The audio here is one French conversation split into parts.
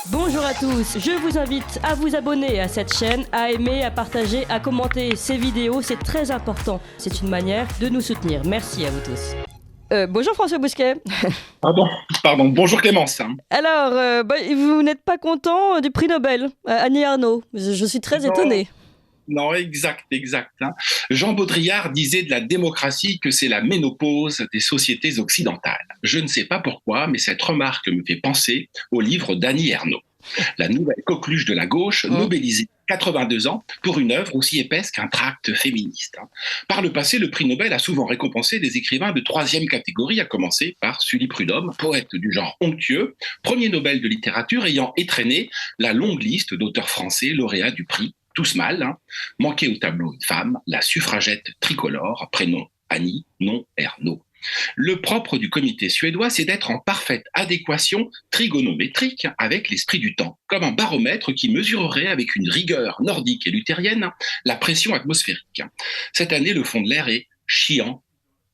Bonjour à tous, je vous invite à vous abonner à cette chaîne, à aimer, à partager, à commenter ces vidéos, c'est très important. C'est une manière de nous soutenir. Merci à vous tous. Bonjour François Bousquet. Pardon. Bonjour Clémence. Alors, vous n'êtes pas content du prix Nobel, Annie Ernaux. Je suis très Non, étonnée. non, exact. Jean Baudrillard disait de la démocratie que c'est la ménopause des sociétés occidentales. Je ne sais pas pourquoi, mais cette remarque me fait penser au livre d'Annie Ernaux, la nouvelle coqueluche de la gauche, Hum. nobelisée 82 ans pour une œuvre aussi épaisse qu'un tract féministe. Par le passé, le prix Nobel a souvent récompensé des écrivains de troisième catégorie, à commencer par Sully Prudhomme, poète du genre onctueux, premier Nobel de littérature ayant étraîné la longue liste d'auteurs français lauréats du prix, tous mâles, manqué au tableau une femme, la suffragette tricolore, prénom Annie, nom Ernaux. Le propre du comité suédois, c'est d'être en parfaite adéquation trigonométrique avec l'esprit du temps, comme un baromètre qui mesurerait avec une rigueur nordique et luthérienne la pression atmosphérique. Cette année, le fond de l'air est chiant,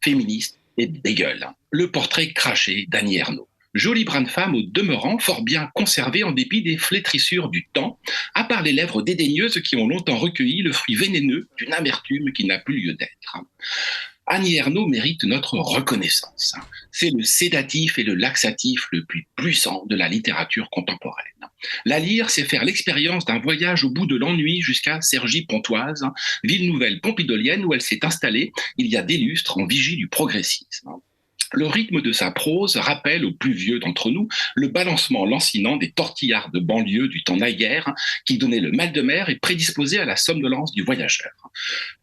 féministe et dégueule. Le portrait craché d'Annie Ernaux. Jolie brune femme au demeurant, fort bien conservée en dépit des flétrissures du temps, à part les lèvres dédaigneuses qui ont longtemps recueilli le fruit vénéneux d'une amertume qui n'a plus lieu d'être. Annie Ernaux mérite notre reconnaissance. C'est le sédatif et le laxatif le plus puissant de la littérature contemporaine. La lire, c'est faire l'expérience d'un voyage au bout de l'ennui jusqu'à Cergy-Pontoise, ville nouvelle pompidolienne où elle s'est installée il y a des lustres en vigie du progressisme. Le rythme de sa prose rappelle aux plus vieux d'entre nous le balancement lancinant des tortillards de banlieue du temps naguère qui donnait le mal de mer et prédisposait à la somnolence du voyageur.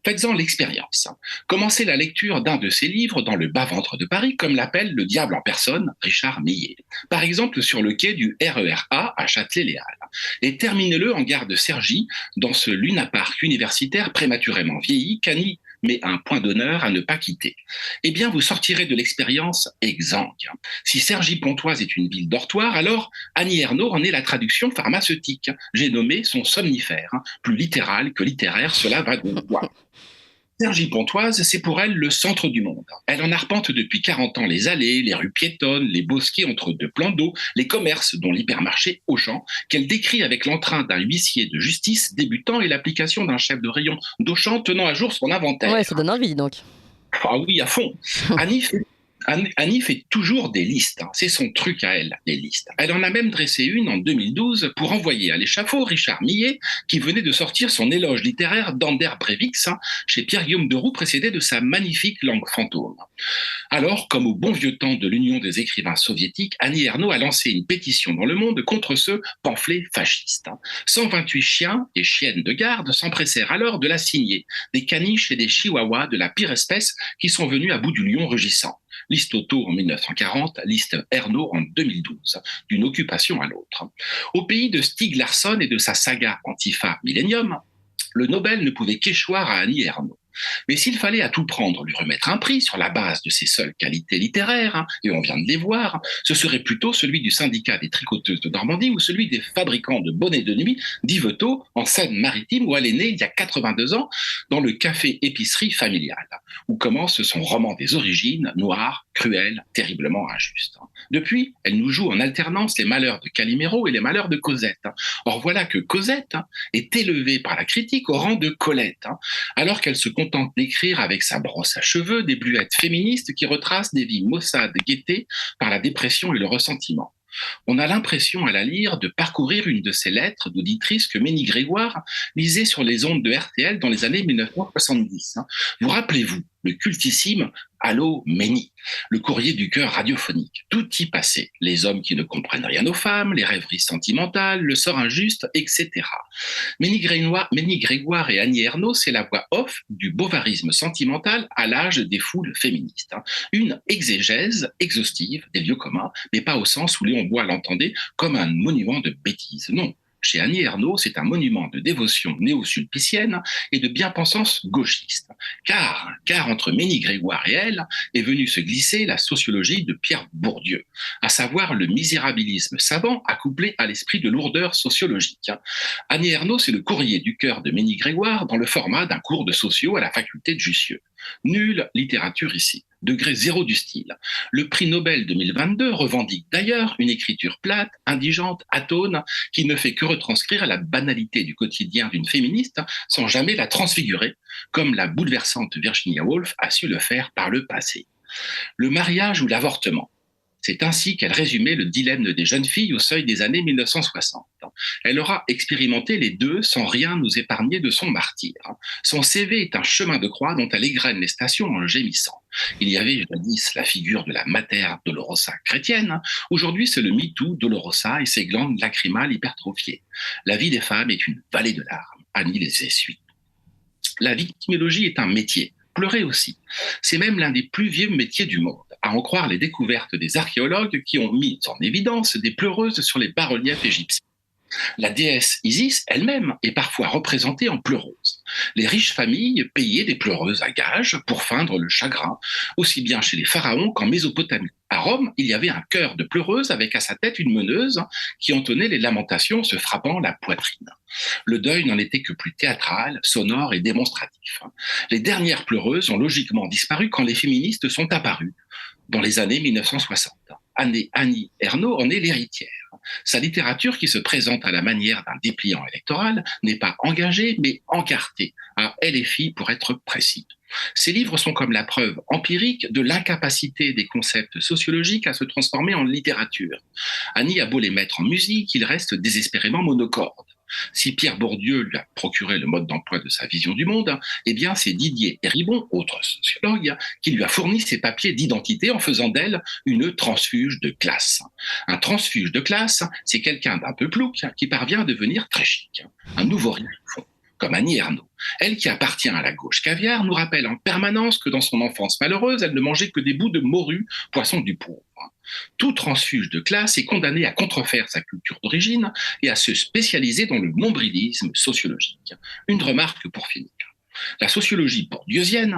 Faites-en l'expérience. Commencez la lecture d'un de ses livres dans le bas-ventre de Paris, comme l'appelle le diable en personne, Richard Millet. Par exemple, sur le quai du RER A à Châtelet-Les Halles. Et terminez-le en gare de Cergy, dans ce lunapark universitaire prématurément vieilli qu'Annie met un point d'honneur à ne pas quitter. Eh bien, vous sortirez de l'expérience exsangue. Si Cergy-Pontoise est une ville dortoir, alors Annie Ernaux en est la traduction pharmaceutique. J'ai nommé son somnifère. Plus littéral que littéraire, cela va de soi. Cergy-Pontoise, c'est pour elle le centre du monde. Elle en arpente depuis 40 ans les allées, les rues piétonnes, les bosquets entre deux plans d'eau, les commerces dont l'hypermarché Auchan, qu'elle décrit avec l'entrain d'un huissier de justice débutant et l'application d'un chef de rayon d'Auchan tenant à jour son Ouais, ça inventaire. donne envie donc. Ah oui, à fond. Annie fait, Annie fait toujours des listes. C'est son truc à elle, les listes. Elle en a même dressé une en 2012 pour envoyer à l'échafaud Richard Millet, qui venait de sortir son éloge littéraire d'Ander Breivik chez Pierre-Guillaume Deroux, précédé de sa magnifique langue fantôme. Alors, comme au bon vieux temps de l'Union des écrivains soviétiques, Annie Ernaux a lancé une pétition dans le monde contre ce pamphlet fasciste. 128 chiens et chiennes de garde s'empressèrent alors de la signer, des caniches et des chihuahuas de la pire espèce qui sont venus à bout du lion rugissant. Liste Auto en 1940, liste Ernaux en 2012, d'une occupation à l'autre. Au pays de Stieg Larsson et de sa saga Antifa Millennium, le Nobel ne pouvait qu'échoir à Annie Ernaux. Mais s'il fallait à tout prendre lui remettre un prix sur la base de ses seules qualités littéraires, et on vient de les voir, ce serait plutôt celui du syndicat des tricoteuses de Normandie ou celui des fabricants de bonnets de nuit d'Yvetot en Seine-Maritime où elle est née il y a 82 ans dans le café-épicerie familial, où commence son roman des origines, noir, cruel, terriblement injuste. Depuis, elle nous joue en alternance les malheurs de Calimero et les malheurs de Cosette. Or voilà que Cosette est élevée par la critique au rang de Colette, alors qu'elle se contente d'écrire avec sa brosse à cheveux des bluettes féministes qui retracent des vies maussades guettées par la dépression et le ressentiment. On a l'impression à la lire de parcourir une de ces lettres d'auditrice que Ménie Grégoire lisait sur les ondes de RTL dans les années 1970. Vous rappelez-vous le cultissime Allô Ménie, le courrier du cœur radiophonique. Tout y passait. Les hommes qui ne comprennent rien aux femmes, les rêveries sentimentales, le sort injuste, etc. Ménie Grégoire et Annie Ernaux, c'est la voix off du bovarisme sentimental à l'âge des foules féministes. Une exégèse exhaustive des lieux communs, mais pas au sens où Léon Bois l'entendait comme un monument de bêtises. Non. Chez Annie Ernaux, c'est un monument de dévotion néo-sulpicienne et de bien-pensance gauchiste. Car entre Ménie Grégoire et elle est venue se glisser la sociologie de Pierre Bourdieu, à savoir le misérabilisme savant accouplé à l'esprit de lourdeur sociologique. Annie Ernaux, c'est le courrier du cœur de Ménie Grégoire dans le format d'un cours de sociaux à la faculté de Jussieu. Nulle littérature ici. degré zéro du style. Le prix Nobel 2022 revendique d'ailleurs une écriture plate, indigente, atone, qui ne fait que retranscrire la banalité du quotidien d'une féministe sans jamais la transfigurer, comme la bouleversante Virginia Woolf a su le faire par le passé. Le mariage ou l'avortement. C'est ainsi qu'elle résumait le dilemme des jeunes filles au seuil des années 1960. Elle aura expérimenté les deux sans rien nous épargner de son martyre. Son CV est un chemin de croix dont elle égrène les stations en gémissant. Il y avait jadis la figure de la Mater Dolorosa chrétienne. Aujourd'hui, c'est le MeToo Dolorosa et ses glandes lacrymales hypertrophiées. La vie des femmes est une vallée de larmes. Annie les essuie. La victimologie est un métier. Pleurer aussi. C'est même l'un des plus vieux métiers du monde, à en croire les découvertes des archéologues qui ont mis en évidence des pleureuses sur les bas-reliefs égyptiens. La déesse Isis elle-même est parfois représentée en pleureuse. Les riches familles payaient des pleureuses à gages pour feindre le chagrin, aussi bien chez les pharaons qu'en Mésopotamie. À Rome, il y avait un chœur de pleureuses avec à sa tête une meneuse qui entonnait les lamentations se frappant la poitrine. Le deuil n'en était que plus théâtral, sonore et démonstratif. Les dernières pleureuses ont logiquement disparu quand les féministes sont apparues, dans les années 1960. Annie Ernaux en est l'héritière. Sa littérature, qui se présente à la manière d'un dépliant électoral, n'est pas engagée, mais encartée, à elle et fille pour être précis. Ces livres sont comme la preuve empirique de l'incapacité des concepts sociologiques à se transformer en littérature. Annie a beau les mettre en musique, il reste désespérément monocorde. Si Pierre Bourdieu lui a procuré le mode d'emploi de sa vision du monde, eh bien c'est Didier Héribon, autre sociologue, qui lui a fourni ses papiers d'identité en faisant d'elle une transfuge de classe. Un transfuge de classe, c'est quelqu'un d'un peu plouc qui parvient à devenir très chic. Un nouveau riche, comme Annie Ernaux. Elle, qui appartient à la gauche caviar, nous rappelle en permanence que dans son enfance malheureuse, elle ne mangeait que des bouts de morue, poisson du pauvre. Tout transfuge de classe est condamné à contrefaire sa culture d'origine et à se spécialiser dans le nombrilisme sociologique. Une remarque pour finir. La sociologie bourdieusienne,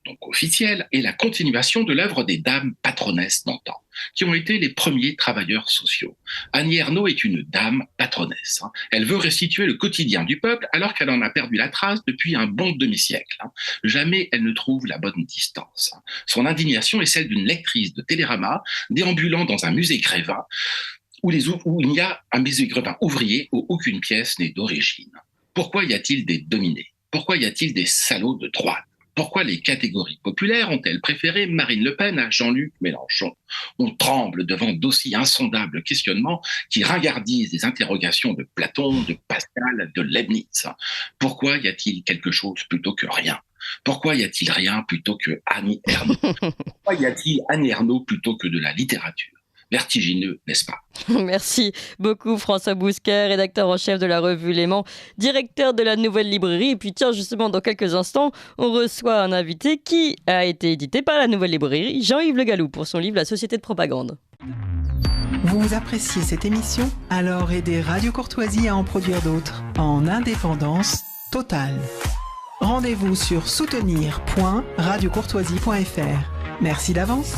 donc officielle, est la continuation de l'œuvre des dames patronesses d'antan, qui ont été les premiers travailleurs sociaux. Annie Ernaux est une dame patronesse. Elle veut restituer le quotidien du peuple alors qu'elle en a perdu la trace depuis un bon demi-siècle. Jamais elle ne trouve la bonne distance. Son indignation est celle d'une lectrice de Télérama déambulant dans un musée Grévin où il y a un musée Grévin ouvrier où aucune pièce n'est d'origine. Pourquoi y a-t-il des dominés ? Pourquoi y a-t-il des salauds de droite ? Pourquoi les catégories populaires ont-elles préféré Marine Le Pen à Jean-Luc Mélenchon ? On tremble devant d'aussi insondables questionnements qui ringardisent des interrogations de Platon, de Pascal, de Leibniz. Pourquoi y a-t-il quelque chose plutôt que rien ? Pourquoi y a-t-il rien plutôt que Annie Ernaux ? Pourquoi y a-t-il Annie Ernaux plutôt que de la littérature ? Vertigineux, n'est-ce pas ? Merci beaucoup François Bousquet, rédacteur en chef de la revue Léman, directeur de la Nouvelle Librairie. Et puis tiens, justement, dans quelques instants, on reçoit un invité qui a été édité par la Nouvelle Librairie, Jean-Yves Le Gallou, pour son livre La Société de propagande. Vous appréciez cette émission ? Alors aidez Radio Courtoisie à en produire d'autres, en indépendance totale. Rendez-vous sur soutenir.radiocourtoisie.fr. Merci d'avance.